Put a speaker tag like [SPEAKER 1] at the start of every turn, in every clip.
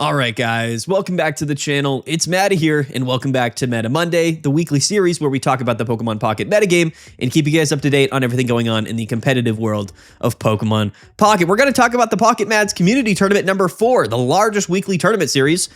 [SPEAKER 1] All right, guys, welcome back to the channel. It's Maddie here, and welcome back to Meta Monday, the weekly series where we talk about the Pokemon Pocket metagame and keep you guys up to date on everything going on in the competitive world of Pokemon Pocket. We're going to talk about the Pocket Mads Community Tournament number 4, the largest weekly tournament series,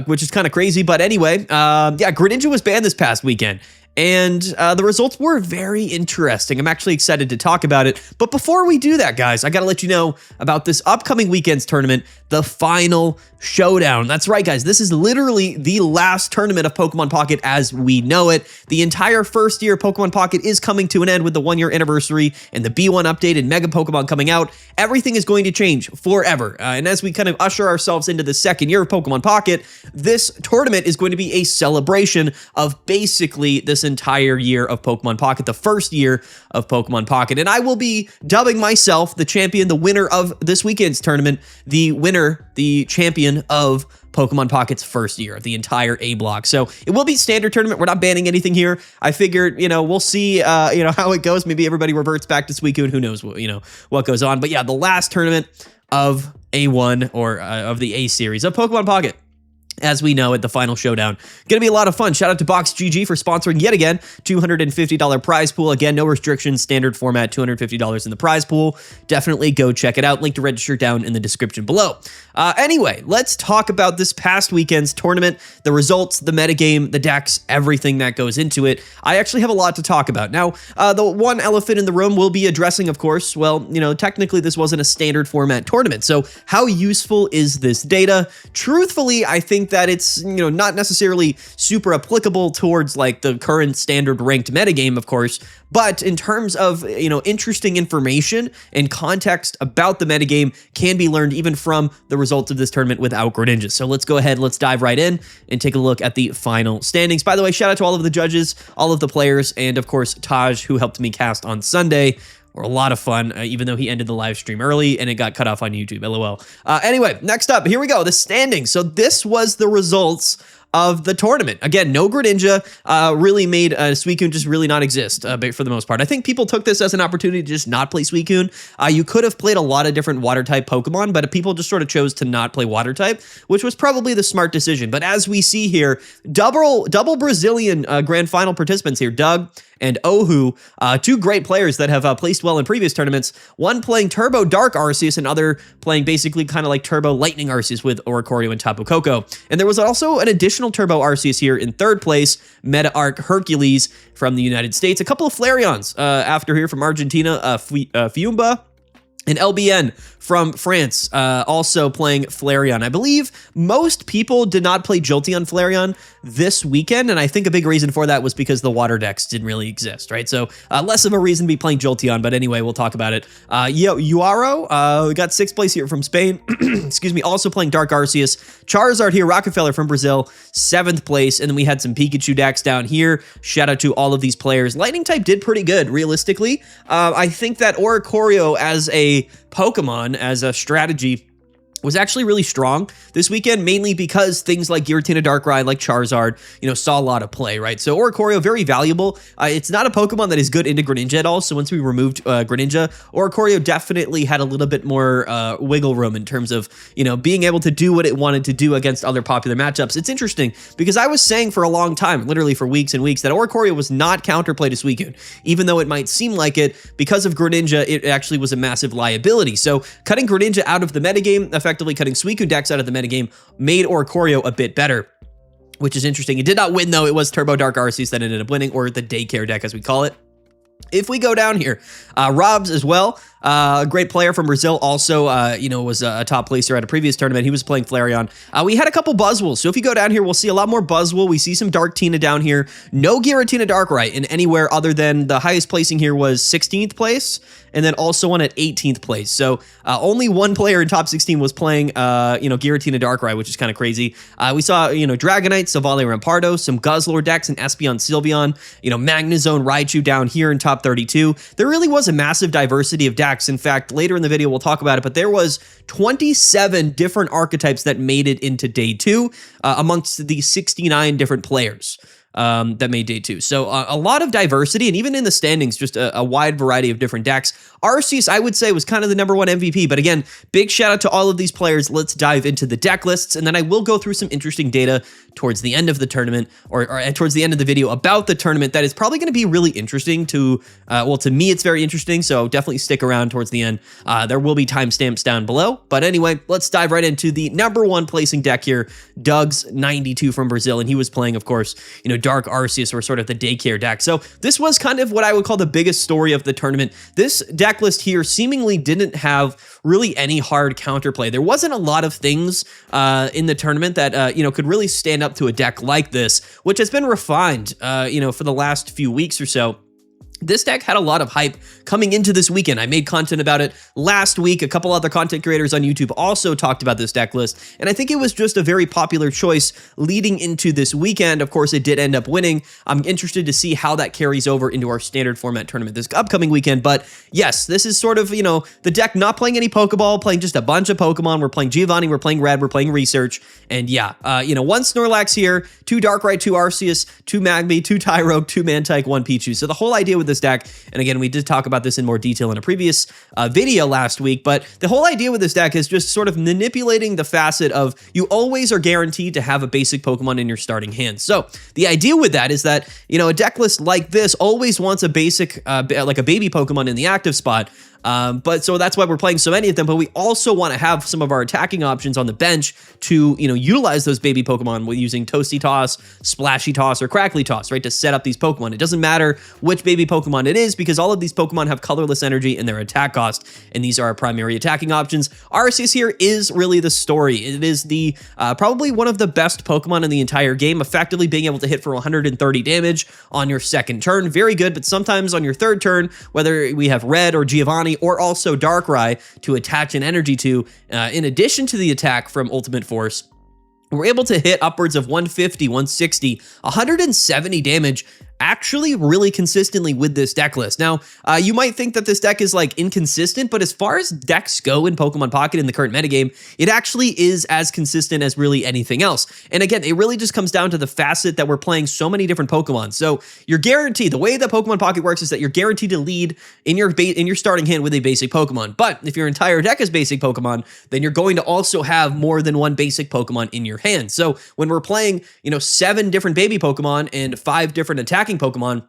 [SPEAKER 1] which is kind of crazy. But anyway, Greninja was banned this past weekend. And the results were very interesting. I'm actually excited to talk about it. But before we do that, guys, I got to let you know about this upcoming weekend's tournament, the Final Showdown. That's right, guys. This is literally the last tournament of Pokemon Pocket as we know it. The entire first year of Pokemon Pocket is coming to an end with the 1-year anniversary and the B1 update and Mega Pokemon coming out. Everything is going to change forever. And as we kind of usher ourselves into the second year of Pokemon Pocket, this tournament is going to be a celebration of basically this entire year of Pokemon Pocket, the first year of Pokemon Pocket. And I will be dubbing myself the champion, the winner of this weekend's tournament, the winner, the champion of Pokemon Pocket's first year of the entire A block. So it will be standard tournament. We're not banning anything here. I figured, we'll see, how it goes. Maybe everybody reverts back to Suicune. Who knows what, what goes on. But yeah, the last tournament of A1 or of the A series of Pokemon Pocket, as we know, at the Final Showdown. Gonna be a lot of fun. Shout out to BoxGG for sponsoring yet again. $250 prize pool. Again, no restrictions, standard format, $250 in the prize pool. Definitely go check it out. Link to register down in the description below. Anyway, let's talk about this past weekend's tournament, the results, the metagame, the decks, everything that goes into it. I actually have a lot to talk about. Now, the one elephant in the room we'll be addressing, of course, well, technically this wasn't a standard format tournament. So how useful is this data? Truthfully, I think that it's, not necessarily super applicable towards like the current standard ranked metagame, of course, but in terms of, interesting information and context about the metagame can be learned even from the results of this tournament without Greninja. So let's go ahead, let's dive right in and take a look at the final standings. By the way, shout out to all of the judges, all of the players, and of course, Taj, who helped me cast on Sunday. Were a lot of fun, even though he ended the live stream early and it got cut off on YouTube, LOL. Anyway, next up, here we go, the standings. So this was the results of the tournament. Again, no Greninja, really made Suicune just really not exist for the most part. I think people took this as an opportunity to just not play Suicune. You could have played a lot of different water type Pokemon, but people just sort of chose to not play water type, which was probably the smart decision. But as we see here, double Brazilian grand final participants here, Doug and Ohu, two great players that have placed well in previous tournaments, one playing Turbo Dark Arceus and other playing basically kind of like Turbo Lightning Arceus with Oricorio and Tapu Koko. And there was also an additional Turbo Arceus here in third place, Meta Arc Hercules from the United States, a couple of Flareons after here from Argentina, Fiumba, and LBN from France, also playing Flareon. I believe most people did not play Jolteon Flareon this weekend, and I think a big reason for that was because the water decks didn't really exist, right? So less of a reason to be playing Jolteon, but anyway, we'll talk about it. Uaro got 6th place here from Spain, excuse me, also playing Dark Arceus. Charizard here, Rockefeller from Brazil, 7th place, and then we had some Pikachu decks down here. Shout out to all of these players. Lightning type did pretty good, realistically. I think that Oricorio as a Pokemon, as a strategy, was actually really strong this weekend, mainly because things like Giratina, Darkrai, like Charizard, saw a lot of play, right? So Oricorio, very valuable. It's not a Pokemon that is good into Greninja at all, so once we removed Greninja, Oricorio definitely had a little bit more wiggle room in terms of, being able to do what it wanted to do against other popular matchups. It's interesting, because I was saying for a long time, literally for weeks and weeks, that Oricorio was not counterplay to Suicune, even though it might seem like it. Because of Greninja, it actually was a massive liability. So cutting Greninja out of the metagame, effectively cutting Suicune decks out of the metagame, made Oricorio a bit better, which is interesting. It did not win, though. It was Turbo Dark Arceus that ended up winning, or the daycare deck, as we call it. If we go down here, Robs as well, a great player from Brazil, also, was a top placer at a previous tournament. He was playing Flareon. We had a couple Buzzwoles, so if you go down here, we'll see a lot more Buzzwole. We see some Darktina down here. No Giratina Darkrai in anywhere other than the highest placing here was 16th place, and then also one at 18th place. So only one player in top 16 was playing, Giratina Darkrai, which is kind of crazy. We saw, Dragonite, Silvale, Rampardos, some Guzzlord decks, and Espeon, Sylveon, Magnezone, Raichu down here in top 32. There really was a massive diversity of decks. In fact, later in the video, we'll talk about it, but there was 27 different archetypes that made it into day 2 amongst the 69 different players. that made day 2. So a lot of diversity, and even in the standings, just a wide variety of different decks. Arceus, I would say, was kind of the #1 MVP, but again, big shout out to all of these players. Let's dive into the deck lists, and then I will go through some interesting data towards the end of the tournament, or towards the end of the video about the tournament that is probably going to be really interesting to, well, to me, it's very interesting, so definitely stick around towards the end. There will be timestamps down below, but anyway, let's dive right into the #1 placing deck here, Doug's 92 from Brazil, and he was playing, of course, you know, Dark Arceus, or sort of the daycare deck. So this was kind of what I would call the biggest story of the tournament. This deck list here seemingly didn't have really any hard counterplay. There wasn't a lot of things in the tournament that, you know, could really stand up to a deck like this, which has been refined, you know, for the last few weeks or so. This deck had a lot of hype coming into this weekend. I made content about it last week. A couple other content creators on YouTube also talked about this deck list, and I think it was just a very popular choice leading into this weekend. Of course, it did end up winning. I'm interested to see how that carries over into our standard format tournament this upcoming weekend, but yes, this is sort of, you know, the deck not playing any Pokeball, playing just a bunch of Pokemon. We're playing Giovanni, we're playing Red, we're playing Research, and yeah, you know, 1 Snorlax here, 2 Darkrai, 2 Arceus, 2 Magby, 2 Tyrogue, 2 Mantike, 1 Pichu. So the whole idea with this deck, and again, we did talk about this in more detail in a previous video last week, but the whole idea with this deck is just sort of manipulating the facet of you always are guaranteed to have a basic Pokemon in your starting hand. So the idea with that is that, you know, a deck list like this always wants a basic, like a baby Pokemon in the active spot. But so that's why we're playing so many of them, but we also want to have some of our attacking options on the bench to, you know, utilize those baby Pokemon with using Toasty Toss, Splashy Toss, or Crackly Toss, right, to set up these Pokemon. It doesn't matter which baby Pokemon it is, because all of these Pokemon have colorless energy in their attack cost, and these are our primary attacking options. Arceus here is really the story. It is the probably one of the best Pokemon in the entire game, effectively being able to hit for 130 damage on your second turn. Very good, but sometimes on your third turn, whether we have Red or Giovanni, or also Darkrai to attach an energy to, in addition to the attack from Ultimate Force, we're able to hit upwards of 150, 160, 170 damage actually really consistently with this deck list. Now, you might think that this deck is like inconsistent, but as far as decks go in Pokemon Pocket in the current metagame, it actually is as consistent as really anything else. And again, it really just comes down to the facet that we're playing so many different Pokemon. So you're guaranteed, the way that Pokemon Pocket works is that you're guaranteed to lead in your starting hand with a basic Pokemon. But if your entire deck is basic Pokemon, then you're going to also have more than one basic Pokemon in your hand. So when we're playing, you know, 7 different baby Pokemon and 5 different attacking Pokemon,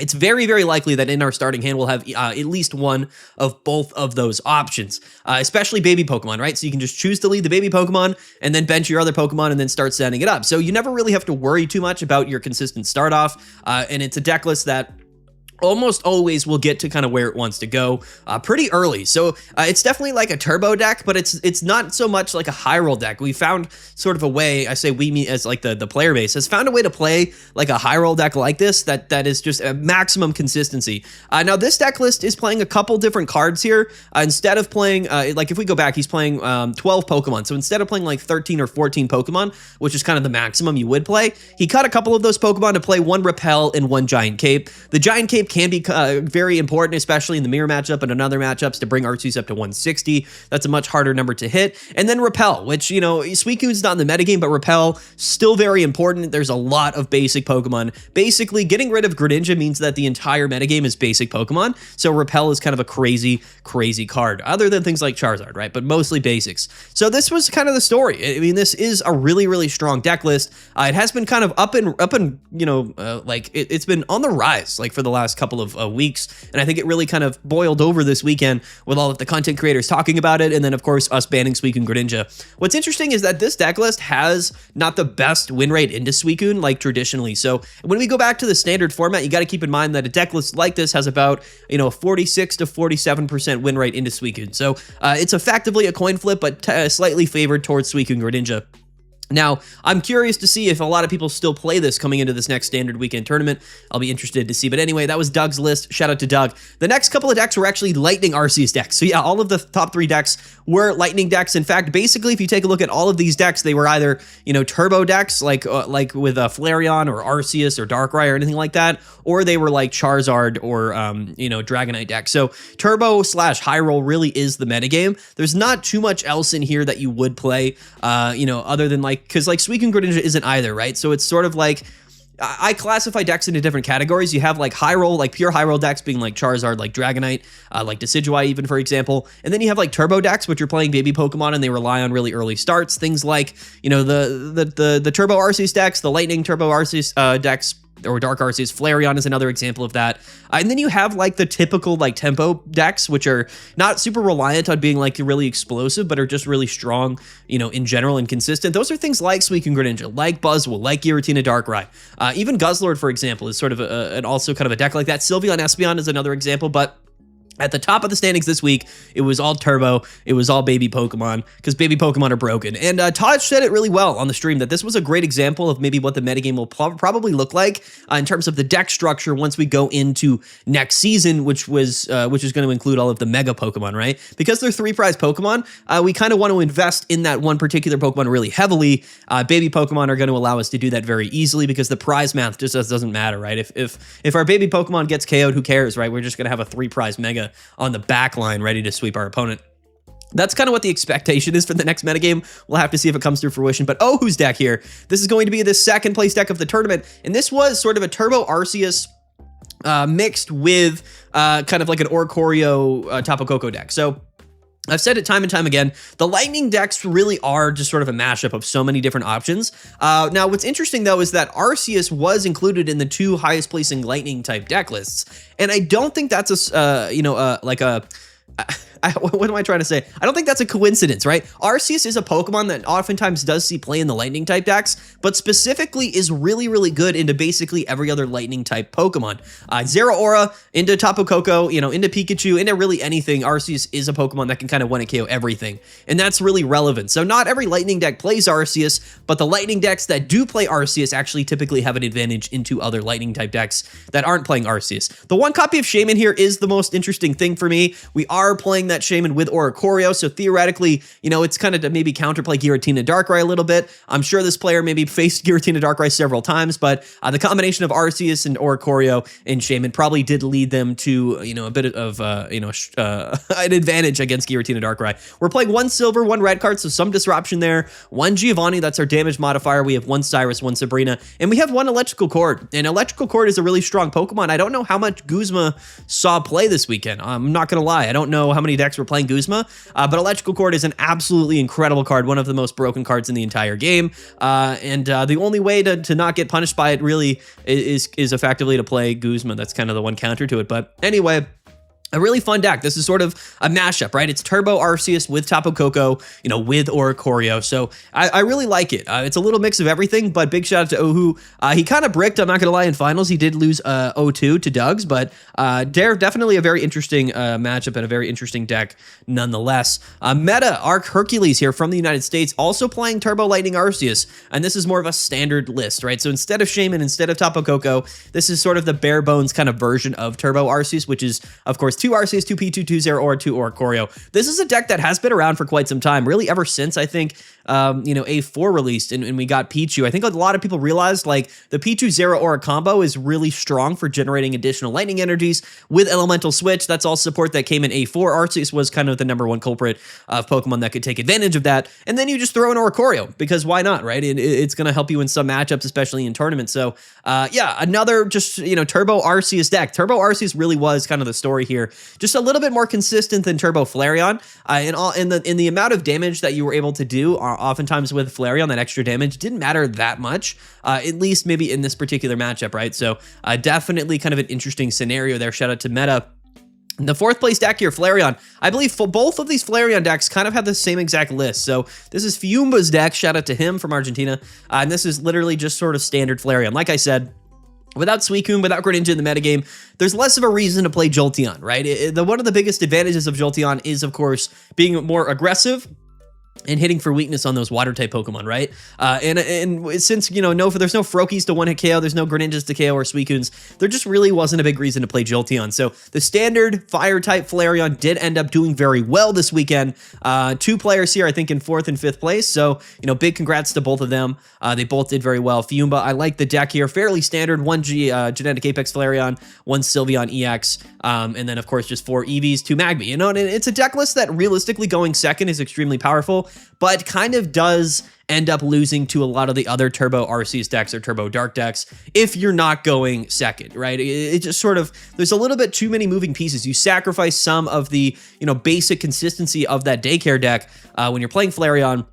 [SPEAKER 1] it's very, very likely that in our starting hand, we'll have at least one of both of those options, especially baby Pokemon, right? So you can just choose to lead the baby Pokemon and then bench your other Pokemon and then start setting it up. So you never really have to worry too much about your consistent start off. And it's a deck list that almost always will get to kind of where it wants to go pretty early. So it's definitely like a turbo deck, but it's not so much like a high roll deck. We found sort of a way, I say we mean as like the player base has found a way to play like a high roll deck like this that is just a maximum consistency. Now this deck list is playing a couple different cards here. Instead of playing, like if we go back, he's playing 12 Pokemon. So instead of playing like 13 or 14 Pokemon, which is kind of the maximum you would play, he cut a couple of those Pokemon to play 1 Repel and 1 Giant Cape. The Giant Cape can be very important, especially in the mirror matchup and in other matchups, to bring Arceus up to 160. That's a much harder number to hit. And then Repel, which, you know, Suicune's not in the metagame, but Repel, still very important. There's a lot of basic Pokemon. Basically, getting rid of Greninja means that the entire metagame is basic Pokemon, so Repel is kind of a crazy, crazy card, other than things like Charizard, right? But mostly basics. So this was kind of the story. I mean, this is a really, really strong deck list. It has been kind of up and you know, like it's been on the rise, like for the last couple of weeks, and I think it really kind of boiled over this weekend with all of the content creators talking about it, and then of course us banning Suicune Greninja. What's interesting is that this deck list has not the best win rate into Suicune like traditionally. So when we go back to the standard format, you got to keep in mind that a deck list like this has about, you know, 46 to 47% win rate into Suicune. So it's effectively a coin flip, but slightly favored towards Suicune Greninja. Now, I'm curious to see if a lot of people still play this coming into this next standard weekend tournament. I'll be interested to see. But anyway, that was Doug's list. Shout out to Doug. The next couple of decks were actually Lightning Arceus decks. So yeah, all of the top 3 decks were Lightning decks. In fact, basically, if you take a look at all of these decks, they were either, you know, turbo decks like with Flareon or Arceus or Darkrai or anything like that, or they were like Charizard or, you know, Dragonite deck. So turbo / high roll really is the metagame. There's not too much else in here that you would play, you know, other than like, because like Suicune Greninja isn't either, right? So it's sort of like, I classify decks into different categories. You have like high roll, like pure high roll decks being like Charizard, like Dragonite, like Decidueye even, for example. And then you have like turbo decks, which are playing baby Pokemon and they rely on really early starts. Things like, you know, the Turbo Arceus decks, the Lightning Turbo Arceus decks, or Dark Arceus. Flareon is another example of that. And then you have like the typical like tempo decks, which are not super reliant on being like really explosive, but are just really strong, you know, in general and consistent. Those are things like Suicune Greninja, like Buzzwole, like Giratina Darkrai. Even Guzzlord, for example, is sort of an also kind of a deck like that. Sylveon Espeon is another example, but at the top of the standings this week, it was all turbo. It was all baby Pokemon, because baby Pokemon are broken. And Todd said it really well on the stream that this was a great example of maybe what the metagame will probably look like in terms of the deck structure once we go into next season, which is going to include all of the mega Pokemon, right? Because they're 3 prize Pokemon, we kind of want to invest in that one particular Pokemon really heavily. Baby Pokemon are going to allow us to do that very easily because the prize math just doesn't matter, right? If our baby Pokemon gets KO'd, who cares, right? We're just going to have a 3 prize mega on the back line ready to sweep our opponent. That's kind of what the expectation is for the next metagame. We'll have to see if it comes to fruition. But who's deck here? This is going to be the second place deck of the tournament. And this was sort of a Turbo Arceus mixed with kind of like an Oricorio Tapu Koko deck. So I've said it time and time again, the Lightning decks really are just sort of a mashup of so many different options. Now, what's interesting, though, is that Arceus was included in the 2 highest placing Lightning type deck lists. And I don't think that's what am I trying to say? I don't think that's a coincidence, right? Arceus is a Pokemon that oftentimes does see play in the Lightning type decks, but specifically is really, really good into basically every other Lightning type Pokemon. Zeraora, into Tapu Koko, you know, into Pikachu, into really anything. Arceus is a Pokemon that can kind of one KO everything, and that's really relevant. So not every Lightning deck plays Arceus, but the Lightning decks that do play Arceus actually typically have an advantage into other Lightning type decks that aren't playing Arceus. The one copy of Shaman here is the most interesting thing for me. We are playing that Shaman with Oricorio, so theoretically, you know, it's kind of to maybe counterplay Giratina Darkrai a little bit. I'm sure this player maybe faced Giratina Darkrai several times, but the combination of Arceus and Oricorio and Shaman probably did lead them to, you know, a bit of, an advantage against Giratina Darkrai. We're playing 1 silver, 1 red card, so some disruption there. 1 Giovanni, that's our damage modifier. We have 1 Cyrus, 1 Sabrina, and we have 1 Electrical Cord. And Electrical Cord is a really strong Pokemon. I don't know how much Guzma saw play this weekend. I'm not going to lie. I don't know how many decks were playing Guzma, but Electrical Cord is an absolutely incredible card, one of the most broken cards in the entire game, and the only way to not get punished by it really is effectively to play Guzma. That's kind of the one counter to it, but anyway, a really fun deck. This is sort of a mashup, right? It's Turbo Arceus with Tapu Koko, you know, with Oricorio. So I really like it. It's a little mix of everything, but big shout out to Ohu. He kind of bricked, I'm not going to lie, in finals. He did lose 0-2 to Doug's, but definitely a very interesting matchup and a very interesting deck nonetheless. Meta, Arc Hercules here from the United States, also playing Turbo Lightning Arceus, and this is more of a standard list, right? So instead of Shaman, instead of Tapu Koko, this is sort of the bare bones kind of version of Turbo Arceus, which is, of course, 2 Arceus, 2 P2, 2 Zeraora, 2 Oricorio. This is a deck that has been around for quite some time, really ever since, I think, A4 released and we got Pichu. I think a lot of people realized, like, the Pichu Zeraora combo is really strong for generating additional lightning energies with Elemental Switch. That's all support that came in A4. Arceus was kind of the #1 culprit of Pokemon that could take advantage of that. And then you just throw in Oricorio, because why not, right? It's going to help you in some matchups, especially in tournaments. So, yeah, another just, Turbo Arceus deck. Turbo Arceus really was kind of the story here. Just a little bit more consistent than Turbo Flareon, in the amount of damage that you were able to do. Oftentimes with Flareon, that extra damage didn't matter that much, at least maybe in this particular matchup, right? So definitely kind of an interesting scenario there. Shout out to Meta. The 4th place deck here, Flareon. I believe for both of these Flareon decks kind of have the same exact list. So this is Fiumba's deck. Shout out to him from Argentina. And this is literally just sort of standard Flareon. Like I said, without Suicune, without Greninja in the metagame, there's less of a reason to play Jolteon, right? One of the biggest advantages of Jolteon is, of course, being more aggressive and hitting for weakness on those water type Pokemon, right? And since, there's no Froakies to one-hit KO, there's no Greninjas to KO or Suicunes, there just really wasn't a big reason to play Jolteon. So the standard fire type Flareon did end up doing very well this weekend. 2 players here, I think, in 4th and 5th place. So, big congrats to both of them. They both did very well. Fiumba, I like the deck here. Fairly standard. 1 Genetic Apex Flareon, 1 Sylveon EX, and then, of course, just 4 Eevees, 2 Magby. And it's a deck list that realistically going second is extremely powerful. powerful, but kind of does end up losing to a lot of the other Turbo Arceus decks or Turbo Dark decks if you're not going second, right? It just sort of, there's a little bit too many moving pieces. You sacrifice some of the, basic consistency of that Daycare deck when you're playing Flareon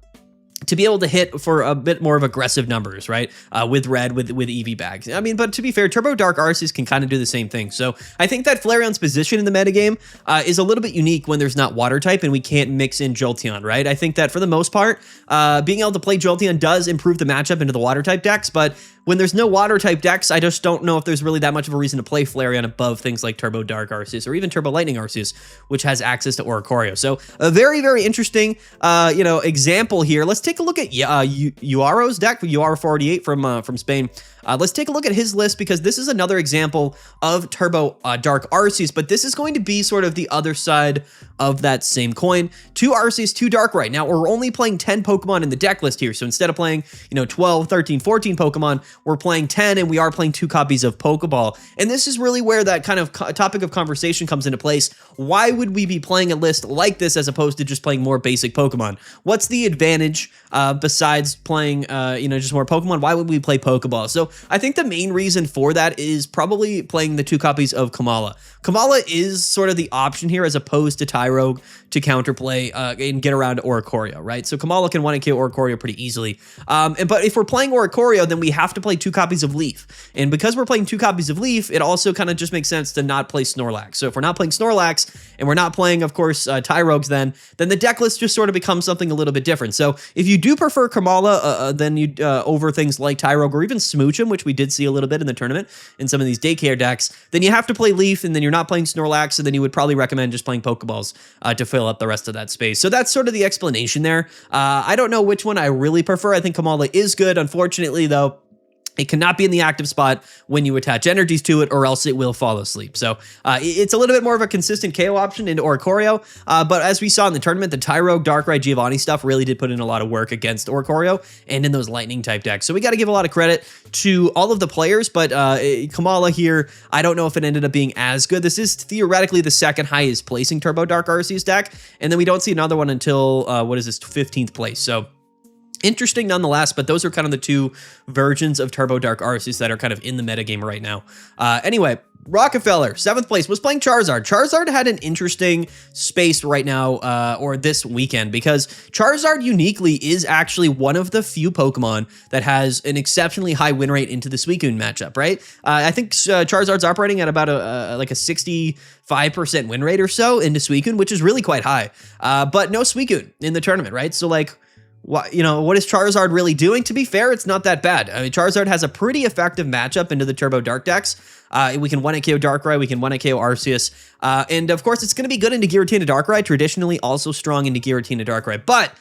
[SPEAKER 1] to be able to hit for a bit more of aggressive numbers, right? With red, with EV bags. I mean, but to be fair, Turbo Dark Arceus can kind of do the same thing. So I think that Flareon's position in the metagame is a little bit unique when there's not water type and we can't mix in Jolteon, right? I think that for the most part, being able to play Jolteon does improve the matchup into the water type decks, but when there's no water type decks, I just don't know if there's really that much of a reason to play Flareon above things like Turbo Dark Arceus or even Turbo Lightning Arceus, which has access to Oricorio. So a very, very interesting, example here. Let's take a look at Uaro's deck, UR488 from Spain. Let's take a look at his list because this is another example of Turbo Dark Arceus, but this is going to be sort of the other side of that same coin. 2 Arceus, 2 Darkrai. Now, we're only playing 10 Pokemon in the deck list here, so instead of playing, 12, 13, 14 Pokemon, we're playing 10, and we are playing 2 copies of Pokeball. And this is really where that kind of topic of conversation comes into place. Why would we be playing a list like this as opposed to just playing more basic Pokemon? What's the advantage besides playing, just more Pokemon? Why would we play Pokeball? So I think the main reason for that is probably playing the 2 copies of Komala. Komala is sort of the option here as opposed to Tyrogue to counterplay and get around Oricorio, right? So Komala can 1-KO Oricorio pretty easily. But if we're playing Oricorio, then we have to play 2 copies of Leaf. And because we're playing 2 copies of Leaf, it also kind of just makes sense to not play Snorlax. So if we're not playing Snorlax and we're not playing, of course, Tyrogues, then the deck list just sort of becomes something a little bit different. So if you do prefer Komala then you over things like Tyrogue or even Smoochum, which we did see a little bit in the tournament in some of these Daycare decks, then you have to play Leaf, and then you're not playing Snorlax, and then you would probably recommend just playing Pokeballs to fill up the rest of that space. So that's sort of the explanation there. I don't know which one I really prefer. I think Komala is good. Unfortunately, though, it cannot be in the active spot when you attach energies to it, or else it will fall asleep. So it's a little bit more of a consistent KO option into Oricorio. But as we saw in the tournament, the Tyrogue, Darkrai, Giovanni stuff really did put in a lot of work against Oricorio and in those lightning type decks. So we got to give a lot of credit to all of the players. But Komala here, I don't know if it ended up being as good. This is theoretically the second highest placing Turbo Dark Arceus deck. And then we don't see another one until, 15th place. So interesting nonetheless, but those are kind of the 2 versions of Turbo Dark Arceus that are kind of in the metagame right now. Anyway, Rockefeller, 7th place, was playing Charizard. Charizard had an interesting space right now, or this weekend, because Charizard uniquely is actually one of the few Pokemon that has an exceptionally high win rate into the Suicune matchup, right? I think Charizard's operating at about a 65% win rate or so into Suicune, which is really quite high. But no Suicune in the tournament, right? So what is Charizard really doing? To be fair, it's not that bad. I mean, Charizard has a pretty effective matchup into the Turbo Dark decks. We can 1-KO Darkrai, we can 1-KO Arceus, and of course, it's going to be good into Giratina Darkrai, traditionally also strong into Giratina Darkrai, but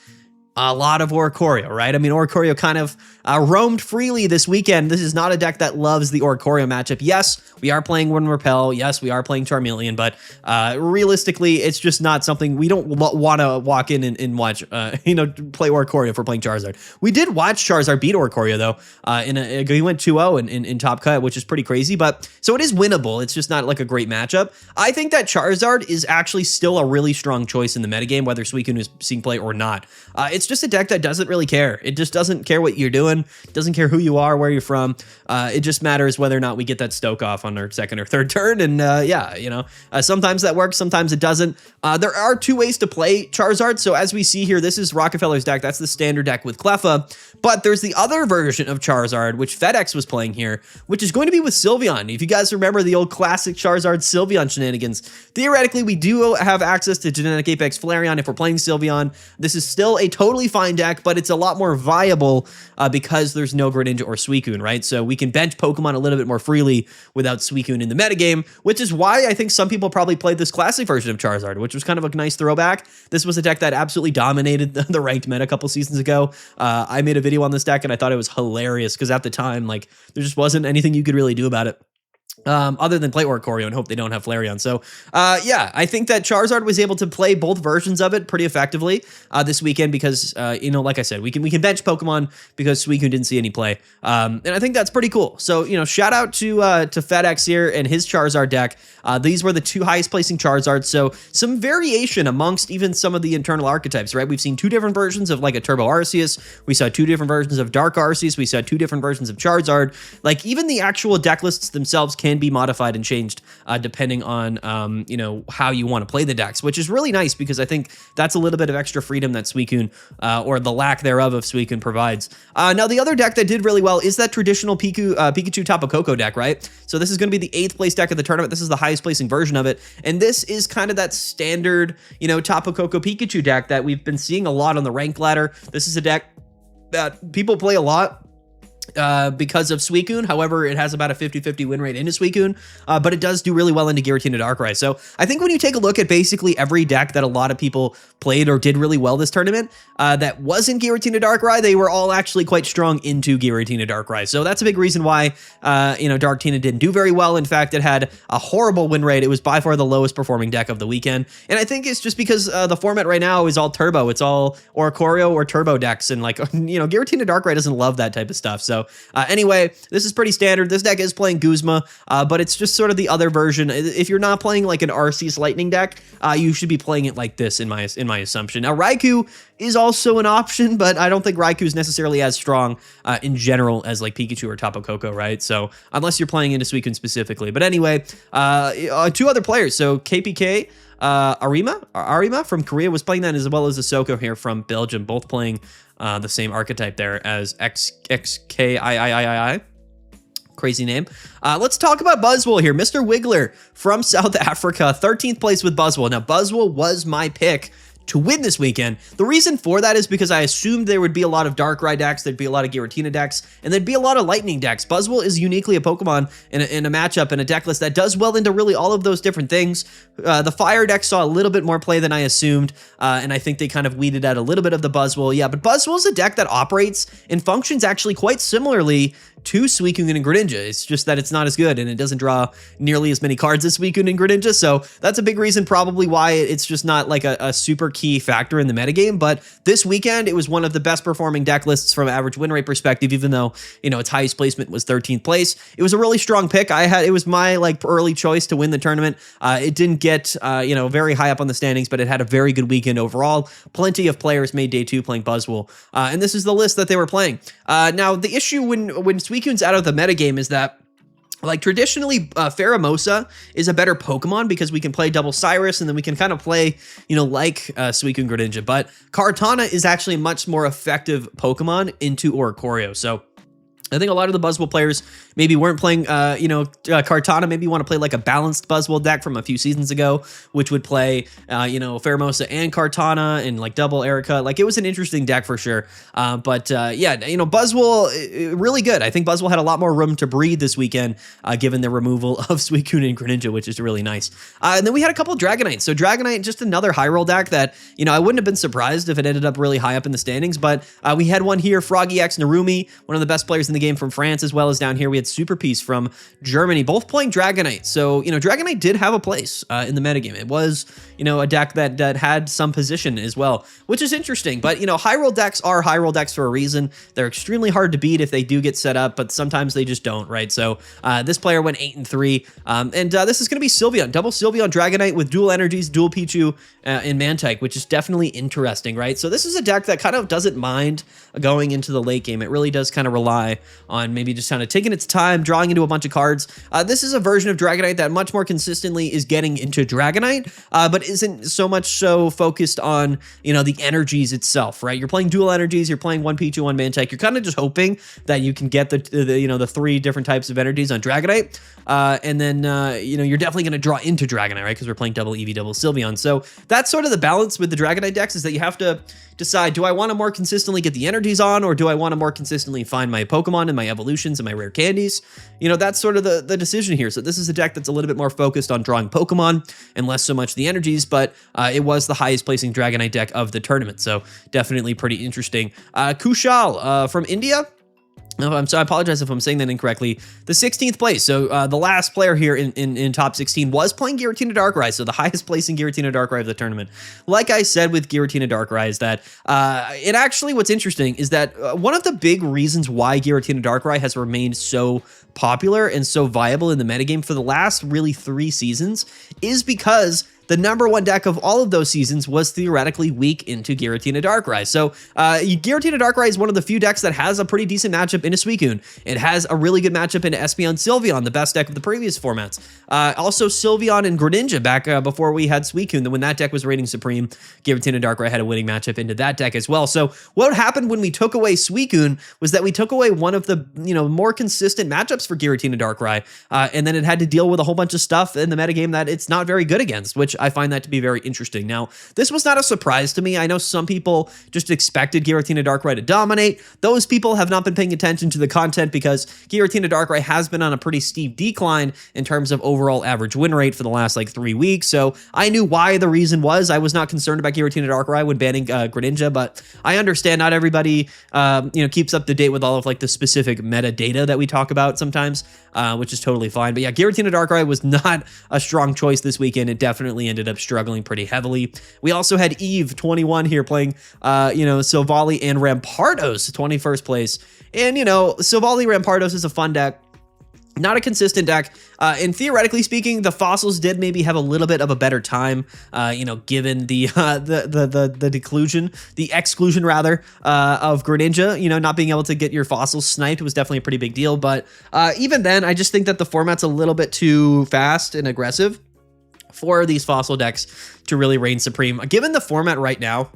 [SPEAKER 1] a lot of Oricorio, right? I mean, Oricorio kind of roamed freely this weekend. This is not a deck that loves the Oricorio matchup. Yes, we are playing Wind Repel. Yes, we are playing Charmeleon, but realistically, it's just not something we don't want to walk in and watch, play Oricorio if we're playing Charizard. We did watch Charizard beat Oricorio, though. He went 2-0 in Top Cut, which is pretty crazy, but so it is winnable. It's just not like a great matchup. I think that Charizard is actually still a really strong choice in the metagame, whether Suicune is seeing play or not. It's just a deck that doesn't really care. It just doesn't care what you're doing. It doesn't care who you are, where you're from. It just matters whether or not we get that Stoke off on our 2nd or 3rd turn. And sometimes that works, sometimes it doesn't. There are 2 ways to play Charizard. So as we see here, this is Rockefeller's deck. That's the standard deck with Cleffa. But there's the other version of Charizard, which FedEx was playing here, which is going to be with Sylveon. If you guys remember the old classic Charizard Sylveon shenanigans, theoretically, we do have access to Genetic Apex Flareon if we're playing Sylveon. This is still a totally fine deck, but it's a lot more viable because there's no Greninja or Suicune, right? So we can bench Pokemon a little bit more freely without Suicune in the metagame, which is why I think some people probably played this classic version of Charizard, which was kind of a nice throwback. This was a deck that absolutely dominated the ranked meta a couple seasons ago. I made a video on this deck, and I thought it was hilarious because at the time, there just wasn't anything you could really do about it. other than play Oricorio and hope they don't have Flareon. So, yeah, I think that Charizard was able to play both versions of it pretty effectively this weekend because, you know, like I said, we can bench Pokemon because Suicune didn't see any play, and I think that's pretty cool. So, you know, shout out to FedEx here and his Charizard deck. These were the 2 highest placing Charizards, so some variation amongst even some of the internal archetypes, right? We've seen 2 different versions of like a Turbo Arceus. We saw 2 different versions of Dark Arceus. We saw 2 different versions of Charizard. Like even the actual deck lists themselves can be modified and changed depending on you know, how you want to play the decks, which is really nice because I think that's a little bit of extra freedom that Suicune or the lack thereof of Suicune provides. Now the other deck that did really well is that traditional Pikachu Tapu Koko deck, right? So this is going to be the 8th place deck of the tournament. This is the highest placing version of it, and this is kind of that standard, you know, Tapu Koko Pikachu deck that we've been seeing a lot on the rank ladder. This is a deck that people play a lot because of Suicune. However, it has about a 50-50 win rate into Suicune, but it does do really well into Giratina Darkrai. So I think when you take a look at basically every deck that a lot of people played or did really well this tournament that wasn't Giratina Darkrai, they were all actually quite strong into Giratina Darkrai. So that's a big reason why, you know, Darktina didn't do very well. In fact, it had a horrible win rate. It was by far the lowest performing deck of the weekend. And I think it's just because the format right now is all turbo. It's all Oricorio or turbo decks. And like, you know, Giratina Darkrai doesn't love that type of stuff. So anyway, this is pretty standard. This deck is playing Guzma, but it's just sort of the other version. If you're not playing like an Arceus Lightning deck, you should be playing it like this in my assumption. Now, Raikou is also an option, but I don't think Raikou is necessarily as strong in general as like Pikachu or Tapu Koko, right? So unless you're playing into Suicune specifically. But anyway, 2 other players. So KPK, Arima from Korea was playing that, as well as Ahsoka here from Belgium, both playing the same archetype there as XKIIII. Crazy name. Let's talk about Buzzwole here. Mr. Wiggler from South Africa, 13th place with Buzzwole. Now, Buzzwole was my pick to win this weekend. The reason for that is because I assumed there would be a lot of Darkrai decks, there'd be a lot of Giratina decks, and there'd be a lot of Lightning decks. Buzzwole is uniquely a Pokemon in a matchup and a deck list that does well into really all of those different things. The Fire deck saw a little bit more play than I assumed, and I think they kind of weeded out a little bit of the Buzzwole. Yeah, but Buzzwole is a deck that operates and functions actually quite similarly to Suicune and Greninja. It's just that it's not as good and it doesn't draw nearly as many cards as Suicune and Greninja. So that's a big reason probably why it's just not like a super key factor in the metagame. But this weekend, it was one of the best performing deck lists from average win rate perspective, even though, you know, its highest placement was 13th place. It was a really strong pick. It was my like early choice to win the tournament. It didn't get, you know, very high up on the standings, but it had a very good weekend overall. Plenty of players made day 2 playing Buzzwole. And this is the list that they were playing. Now, the issue when Suicune's out of the metagame is that, like, traditionally, Pheromosa is a better Pokemon because we can play Double Cyrus and then we can kind of play, you know, like Suicune Greninja. But Kartana is actually a much more effective Pokemon into Oricorio. So I think a lot of the Buzzwole players maybe weren't playing, you know, Kartana. Maybe you want to play like a balanced Buzzwole deck from a few seasons ago, which would play, you know, Pheromosa and Kartana and like double Erica. Like, it was an interesting deck for sure. But yeah, you know, Buzzwole, really good. I think Buzzwole had a lot more room to breathe this weekend, given the removal of Suicune and Greninja, which is really nice. And then we had a couple of Dragonites. So Dragonite, just another high roll deck that, you know, I wouldn't have been surprised if it ended up really high up in the standings. But we had one here, Froggy X Narumi, one of the best players in the game from France, as well as down here we had Super Piece from Germany, both playing Dragonite. So, you know, Dragonite did have a place in the metagame. It was, you know, a deck that had some position as well, which is interesting. But, you know, high roll decks are high roll decks for a reason. They're extremely hard to beat if they do get set up, but sometimes they just don't, right? So this player went 8-3, and this is going to be Sylveon, double Sylveon Dragonite with dual energies, dual Pichu, and Mantike, which is definitely interesting, right? So this is a deck that kind of doesn't mind going into the late game. It really does kind of rely on maybe just kind of taking its time, drawing into a bunch of cards. This is a version of Dragonite that much more consistently is getting into Dragonite, but isn't so much so focused on, you know, the energies itself, right? You're playing dual energies, you're playing one Pichu, one Mantike. You're kind of just hoping that you can get the you know, the 3 different types of energies on Dragonite, and then you know, you're definitely going to draw into Dragonite, right? Because we're playing double Eevee, double Sylveon. So that's sort of the balance with the Dragonite decks, is that you have to decide, do I want to more consistently get the energies on, or do I want to more consistently find my Pokemon and my evolutions and my rare candies? You know, that's sort of the decision here. So this is a deck that's a little bit more focused on drawing Pokemon and less so much the energies, but it was the highest placing Dragonite deck of the tournament. So definitely pretty interesting. Kushal from India So I apologize if I'm saying that incorrectly. The 16th place. So the last player here in top 16 was playing Giratina Darkrai. So the highest place in Giratina Darkrai of the tournament. Like I said with Giratina Darkrai is that it actually, what's interesting is that one of the big reasons why Giratina Darkrai has remained so popular and so viable in the metagame for the last really 3 seasons is because the #1 deck of all of those seasons was theoretically weak into Giratina Darkrai. So Giratina Darkrai is one of the few decks that has a pretty decent matchup into Suicune. It has a really good matchup into Espeon Sylveon, the best deck of the previous formats. Also Sylveon and Greninja back before we had Suicune. When that deck was reigning supreme, Giratina Darkrai had a winning matchup into that deck as well. So what happened when we took away Suicune was that we took away one of the more consistent matchups for Giratina Darkrai, and then it had to deal with a whole bunch of stuff in the metagame that it's not very good against, which I find that to be very interesting. Now, this was not a surprise to me. I know some people just expected Giratina Darkrai to dominate. Those people have not been paying attention to the content because Giratina Darkrai has been on a pretty steep decline in terms of overall average win rate for the last like 3 weeks. So I knew why the reason was. I was not concerned about Giratina Darkrai when banning Greninja, but I understand not everybody keeps up to date with all of like the specific metadata that we talk about sometimes, which is totally fine. But yeah, Giratina Darkrai was not a strong choice this weekend. It definitely ended up struggling pretty heavily. We also had Eve 21 here playing Silvally and Rampardos 21st place. And Silvally Rampardos is a fun deck. Not a consistent deck, and theoretically speaking, the fossils did maybe have a little bit of a better time, given the exclusion rather, of Greninja. Not being able to get your fossils sniped was definitely a pretty big deal. But even then, I just think that the format's a little bit too fast and aggressive for these fossil decks to really reign supreme. Given the format right now,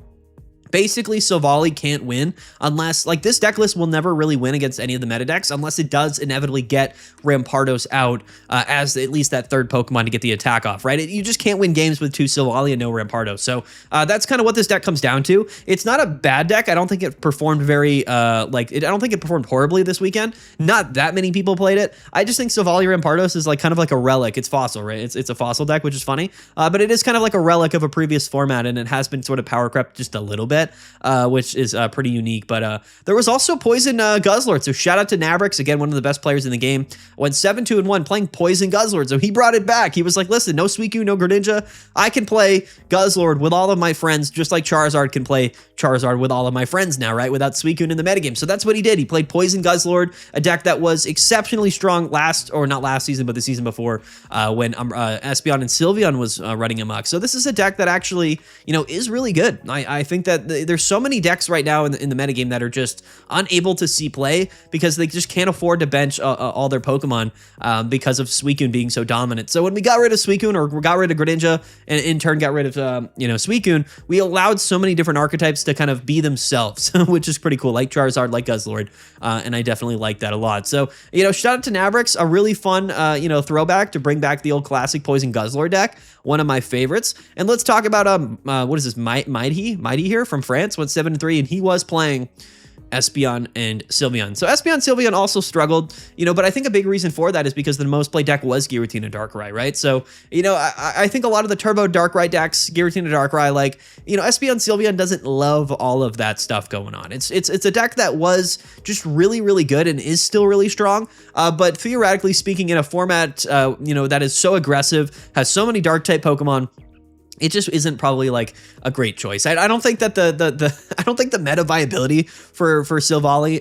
[SPEAKER 1] basically Silvally can't win unless, like, this deck list will never really win against any of the meta decks unless it does inevitably get Rampardos out as at least that third Pokemon to get the attack off, right? You just can't win games with 2 Silvally and no Rampardos. So that's kind of what this deck comes down to. It's not a bad deck. I don't think it performed I don't think it performed horribly this weekend. Not that many people played it. I just think Silvally Rampardos is like kind of like a relic. It's fossil, right? It's a fossil deck, which is funny, but it is kind of like a relic of a previous format, and it has been sort of power crept just a little bit. Which is pretty unique. But there was also Poison Guzzlord. So shout out to Nabrix, again, one of the best players in the game. Went 7-2-1 playing Poison Guzzlord. So he brought it back. He was like, listen, no Suicune, no Greninja. I can play Guzzlord with all of my friends, just like Charizard can play Charizard with all of my friends now, right? Without Suicune in the metagame. So that's what he did. He played Poison Guzzlord, a deck that was exceptionally strong not last season, but the season before, when Espeon and Sylveon was running amok. So this is a deck that actually, is really good. I think that there's so many decks right now in the metagame that are just unable to see play because they just can't afford to bench all their Pokemon because of Suicune being so dominant. So when we got rid of Suicune, or we got rid of Greninja, and in turn got rid of Suicune, we allowed so many different archetypes to kind of be themselves, which is pretty cool, like Charizard, like Guzzlord, and I definitely like that a lot. So shout out to Nabrix, a really fun throwback to bring back the old classic Poison Guzzlord deck, one of my favorites. And let's talk about what is this, Mighty here from France, went 7-3, and he was playing Espeon and Sylveon. So Espeon and Sylveon also struggled, but I think a big reason for that is because the most played deck was Giratina Darkrai, right? So, I think a lot of the Turbo Darkrai decks, Giratina Darkrai, like, Espeon and Sylveon doesn't love all of that stuff going on. It's a deck that was just really, really good and is still really strong, but theoretically speaking, in a format, that is so aggressive, has so many Dark-type Pokemon, it just isn't probably like a great choice. I don't think that I don't think the meta viability for Sylveon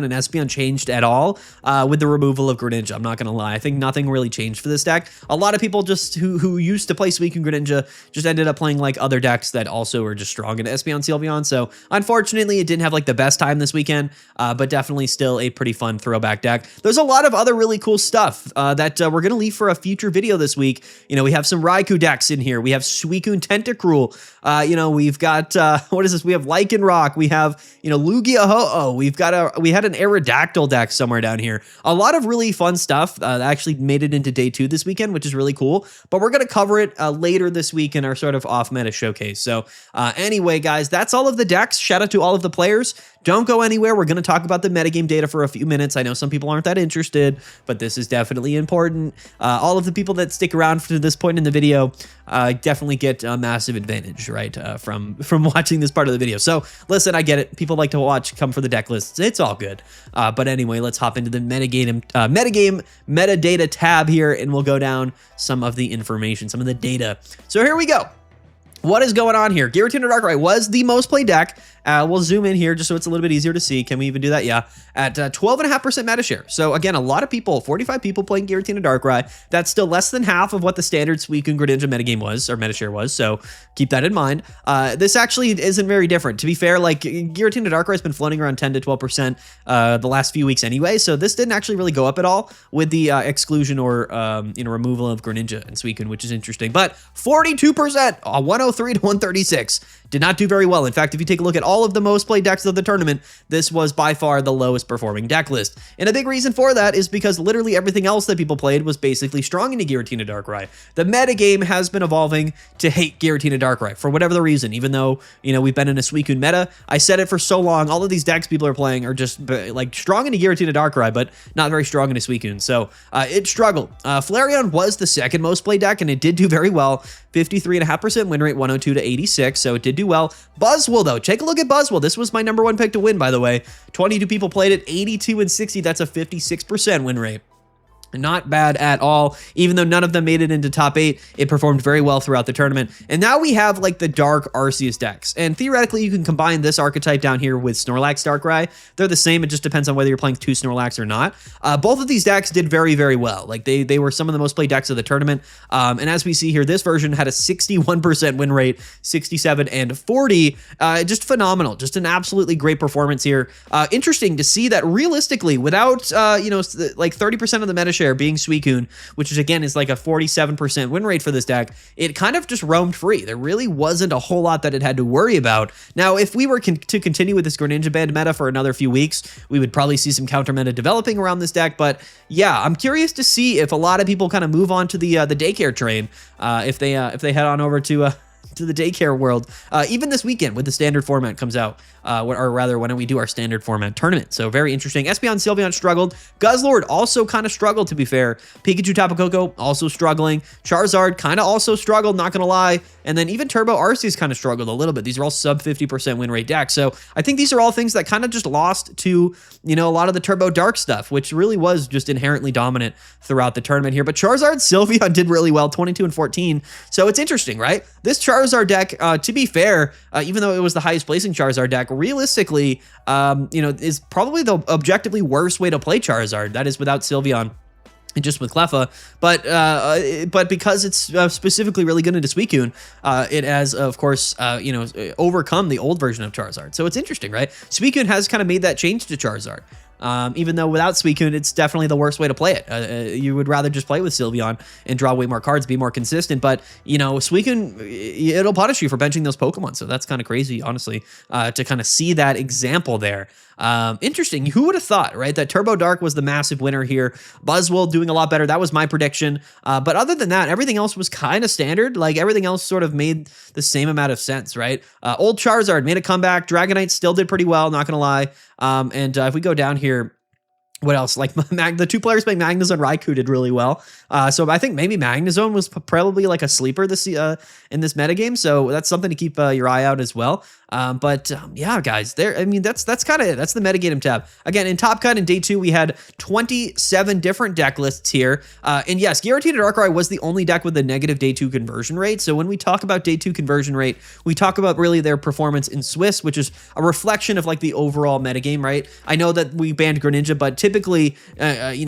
[SPEAKER 1] and Espeon changed at all with the removal of Greninja. I'm not gonna lie. I think nothing really changed for this deck. A lot of people just who used to play Suicune Greninja just ended up playing like other decks that also are just strong in Espeon Sylveon. So unfortunately, it didn't have like the best time this weekend, but definitely still a pretty fun throwback deck. There's a lot of other really cool stuff that we're gonna leave for a future video this week. We have some Raikou decks in here. We have Suicune Tentacruel. We've got what is this? We have Lycanroc. We have Lugia Ho-Oh. We had an Aerodactyl deck somewhere down here. A lot of really fun stuff that actually made it into day 2 this weekend, which is really cool. But we're gonna cover it later this week in our sort of off meta showcase. So anyway, guys, that's all of the decks. Shout out to all of the players. don't go anywhere. We're going to talk about the metagame data for a few minutes. I know some people aren't that interested, but this is definitely important. All of the people that stick around to this point in the video definitely get a massive advantage, right, from watching this part of the video. So listen, I get it. People like to come for the deck lists. It's all good. But anyway, let's hop into the metagame metadata tab here, and we'll go down some of the information, some of the data. So here we go. What is going on here? Giratina Darkrai was the most played deck. We'll zoom in here just so it's a little bit easier to see. Can we even do that? Yeah. At 12.5% meta share. So again, a lot of people, 45 people playing Giratina Darkrai. That's still less than half of what the standard Suicune Greninja metagame was, or meta share was. So keep that in mind. This actually isn't very different. To be fair, like Giratina Darkrai has been floating around 10 to 12% the last few weeks anyway. So this didn't actually really go up at all with the exclusion or removal of Greninja and Suicune, which is interesting. But 42%, 103 to 136. Did not do very well. In fact, if you take a look at all of the most played decks of the tournament, this was by far the lowest performing deck list. And a big reason for that is because literally everything else that people played was basically strong into Giratina Darkrai. The metagame has been evolving to hate Giratina Darkrai for whatever the reason, even though, we've been in a Suicune meta. I said it for so long, all of these decks people are playing are just like strong into Giratina Darkrai, but not very strong into Suicune. So it struggled. Flareon was the second most played deck, and it did do very well. 53.5% win rate, 102 to 86, so it did do well. Buzzwole, though, take a look at Buzzwole. This was my #1 pick to win, by the way. 22 people played it, 82 and 60. That's a 56% win rate. Not bad at all. Even though none of them made it into top 8, it performed very well throughout the tournament. And now we have like the Dark Arceus decks. And theoretically, you can combine this archetype down here with Snorlax Darkrai. They're the same. It just depends on whether you're playing 2 Snorlax or not. Both of these decks did very, very well. Like they were some of the most played decks of the tournament. And as we see here, this version had a 61% win rate, 67 and 40. Just phenomenal. Just an absolutely great performance here. Interesting to see that realistically, without like 30% of the meta share being Suicune, which is again is like a 47% win rate for this deck, it kind of just roamed free. There really wasn't a whole lot that it had to worry about. Now, if we were to continue with this Greninja banned meta for another few weeks, we would probably see some counter meta developing around this deck. But yeah, I'm curious to see if a lot of people kind of move on to the daycare train, if they head on over to the daycare world, even this weekend when the standard format comes out, or rather when we do our standard format tournament. So very interesting. Espeon, Sylveon struggled. Guzzlord also kind of struggled, to be fair. Pikachu, Tapu Koko also struggling. Charizard kind of also struggled, not gonna lie. And then even Turbo Arceus kind of struggled a little bit. These are all sub 50% win rate decks. So I think these are all things that kind of just lost to, a lot of the Turbo Dark stuff, which really was just inherently dominant throughout the tournament here. But Charizard, Sylveon did really well, 22 and 14. So it's interesting, right? This Charizard deck, to be fair, even though it was the highest placing Charizard deck, realistically, is probably the objectively worst way to play Charizard. That is without Sylveon and just with Cleffa, but because it's specifically really good into Suicune, it has, of course, overcome the old version of Charizard. So it's interesting, right? Suicune has kind of made that change to Charizard. Even though without Suicune, it's definitely the worst way to play it. You would rather just play with Sylveon and draw way more cards, be more consistent. But, Suicune, it'll punish you for benching those Pokemon. So that's kind of crazy, honestly, to kind of see that example there. Interesting. Who would have thought, right, that Turbo Dark was the massive winner here? Buzzwole doing a lot better. That was my prediction. But other than that, everything else was kind of standard. Like everything else sort of made the same amount of sense, right? Old Charizard made a comeback. Dragonite still did pretty well, not going to lie. And if we go down here, what else? Like the 2 players playing Magnezone Raikou did really well. So I think maybe Magnezone was probably like a sleeper this in this metagame. So that's something to keep your eye out as well. Yeah, guys, that's kind of that's the metagame tab. Again, in Top Cut in day 2, we had 27 different deck lists here. And yes, Giratina Darkrai was the only deck with a negative day 2 conversion rate. So when we talk about day 2 conversion rate, we talk about really their performance in Swiss, which is a reflection of like the overall metagame, right? I know that we banned Greninja, but typically,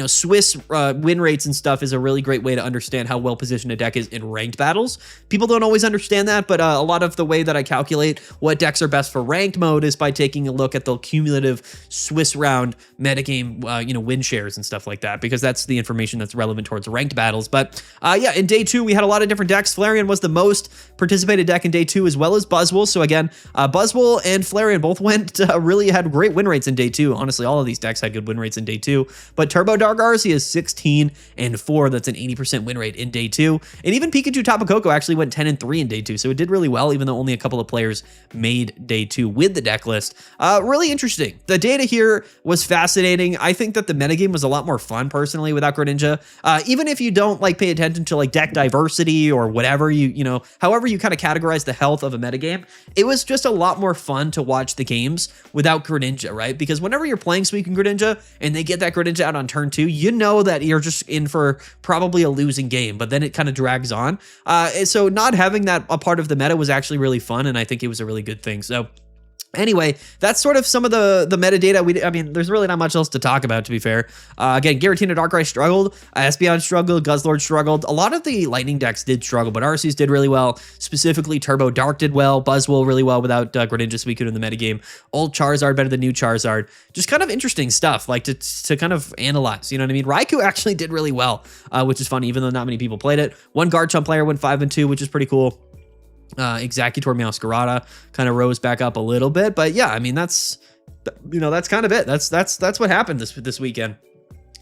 [SPEAKER 1] Swiss win rates and stuff is a really great way to understand how well positioned a deck is in ranked battles. People don't always understand that, but a lot of the way that I calculate what decks are best for ranked mode is by taking a look at the cumulative Swiss round metagame, win shares and stuff like that, because that's the information that's relevant towards ranked battles. But yeah, in day 2, we had a lot of different decks. Flareon was the most participated deck in day 2, as well as Buzzwole. So again, Buzzwole and Flareon both really had great win rates in day 2. Honestly, all of these decks had good win rates in day 2. But Turbo Dark Arceus is 16 and 4. That's an 80% win rate in day 2. And even Pikachu Tapu Koko actually went 10 and 3 in day 2. So it did really well, even though only a couple of players made played day 2 with the deck list. Really interesting. The data here was fascinating. I think that the metagame was a lot more fun personally without Greninja. Even if you don't like pay attention to like deck diversity or whatever you know, however you kind of categorize the health of a metagame, it was just a lot more fun to watch the games without Greninja, right? Because whenever you're playing Suicune Greninja and they get that Greninja out on turn 2, you know that you're just in for probably a losing game, but then it kind of drags on. So not having that a part of the meta was actually really fun, and I think it was a really good thing. So anyway, that's sort of some of the metadata. I mean, there's really not much else to talk about, to be fair. Again, Giratina, Darkrai struggled. Espeon struggled. Guzzlord struggled. A lot of the lightning decks did struggle, but Arceus did really well. Specifically, Turbo Dark did well. Buzzwole really well without Greninja, Suicune in the metagame. Old Charizard better than new Charizard. Just kind of interesting stuff, like to kind of analyze, you know what I mean? Raikou actually did really well, which is funny, even though not many people played it. One Garchomp player went 5-2, which is pretty cool. Executor Meowscarada kind of rose back up a little bit, but yeah, I mean, that's, you know, that's kind of it. That's what happened this weekend.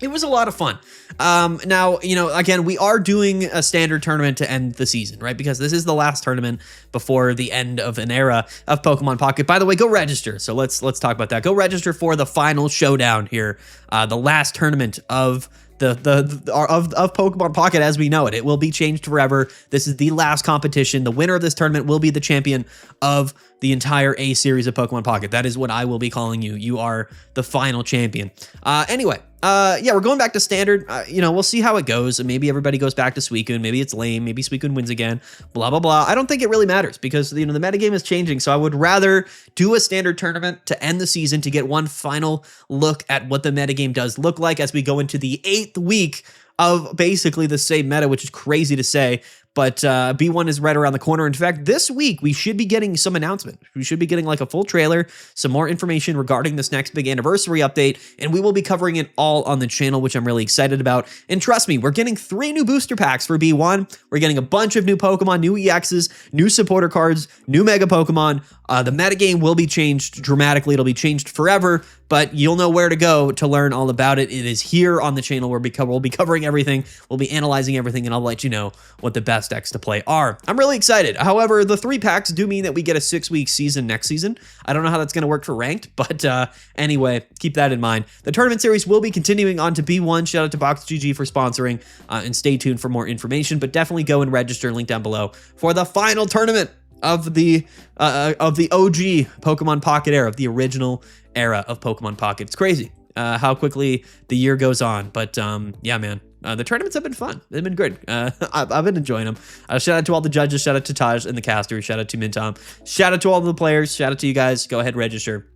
[SPEAKER 1] It was a lot of fun. Now, you know, again, we are doing a standard tournament to end the season, right? Because this is the last tournament before the end of an era of Pokemon Pocket. By the way, go register. So let's talk about that. Go register for the final showdown here, the last tournament of of Pokemon Pocket as we know it. It will be changed forever. This is the last competition. The winner of this tournament will be the champion of the entire A series of Pokemon Pocket. That is what I will be calling you. You are the final champion. Anyway, yeah, we're going back to standard. You know, we'll see how it goes. Maybe everybody goes back to Suicune. Maybe it's lame. Maybe Suicune wins again. Blah, blah, blah. I don't think it really matters because, you know, the metagame is changing. So I would rather do a standard tournament to end the season to get one final look at what the metagame does look like as we go into the 8th week of basically the same meta, which is crazy to say. But B1 is right around the corner. In fact, this week, we should be getting some announcement. We should be getting like a full trailer, some more information regarding this next big anniversary update, and we will be covering it all on the channel, which I'm really excited about. And trust me, we're getting 3 new booster packs for B1. We're getting a bunch of new Pokemon, new EXs, new supporter cards, new Mega Pokemon. The metagame will be changed dramatically. It'll be changed forever, but you'll know where to go to learn all about it. It is here on the channel where we'll be covering everything. We'll be analyzing everything, and I'll let you know what the best decks to play are. I'm really excited. However, the 3 packs do mean that we get a 6-week season next season. I don't know how that's going to work for ranked, but anyway, keep that in mind. The tournament series will be continuing on to B1. Shout out to BoxGG for sponsoring, and stay tuned for more information, but definitely go and register, link down below, for the final tournament of the OG Pokemon Pocket era, of the original era of Pokemon Pocket. It's crazy how quickly the year goes on, but yeah, man. The tournaments have been fun. They've been good. I've been enjoying them. Shout out to all the judges. Shout out to Taj and the casters. Shout out to Mintom. Shout out to all the players. Shout out to you guys. Go ahead, register.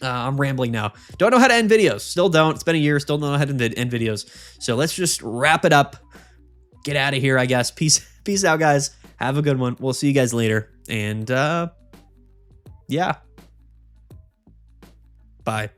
[SPEAKER 1] I'm rambling now. Don't know how to end videos. Still don't. It's been a year. Still don't know how to end videos. So let's just wrap it up. Get out of here, I guess. Peace out, guys. Have a good one. We'll see you guys later. And yeah. Bye.